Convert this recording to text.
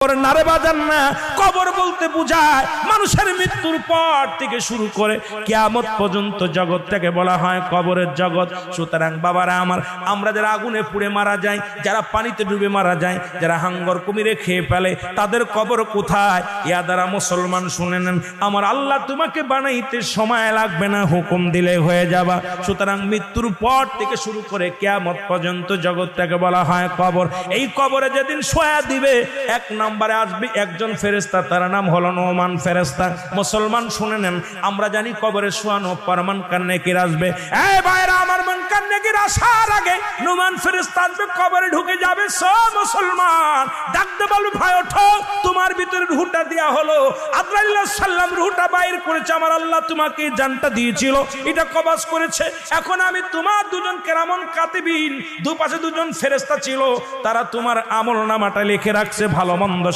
নারে বাজান না, কবর বলতে বোঝায় মানুষের মৃত্যুর পর থেকে শুরু করে কিয়ামত পর্যন্ত জগৎটাকে বলা হয় কবরের জগৎ। সুতরাং বাবারা আমার, আমরা যারা আগুনে পুড়ে মারা যায়, যারা পানিতে ডুবে মারা যায়, যারা হাঙ্গর কুমিরে খেয়ে ফেলে, তাদের কবর কোথায়? ইয়া দ্বারা মুসলমান শুনে নেন, আমার আল্লাহ তোমাকে বানাইতে সময় লাগবে না, হুকুম দিলে হয়ে যাবা। সুতরাং মৃত্যুর পর থেকে শুরু করে কিয়ামত পর্যন্ত জগৎটাকে বলা হয় কবর। এই কবরে যেদিন শোয়া দিবে, এক নম্বরে আসবে একজন ফেরেশতা, তার নাম হলো নোমান ফেরেশতা। মুসলমান শুনে নেন, আমরা জানি কবরে শোয়ানো পর মুনকার নেকির আসবে। এই ভাইরা আমার, মুনকার নেকির আসার আগে নোমান ফেরেশতা আসবে, কবরে ঢুকে যাবে। সব মুসলমান ডাকতে বলবে, ভাই ওঠো, তোমার ভিতরে রূহটা দেয়া হলো। আজরাইল আলাইহিস সালাম রূহটা বাইর করেছে, আমার আল্লাহ তোমাকে জানটা দিয়েছিল, এটা কবজ করেছে। এখন আমি তোমার দুজন কেরামন কাতিবিন, দুপাশে দুজন ফেরেশতা ছিল, তারা তোমার আমলনামাটা লিখে রাখছে, ভালো মন্দ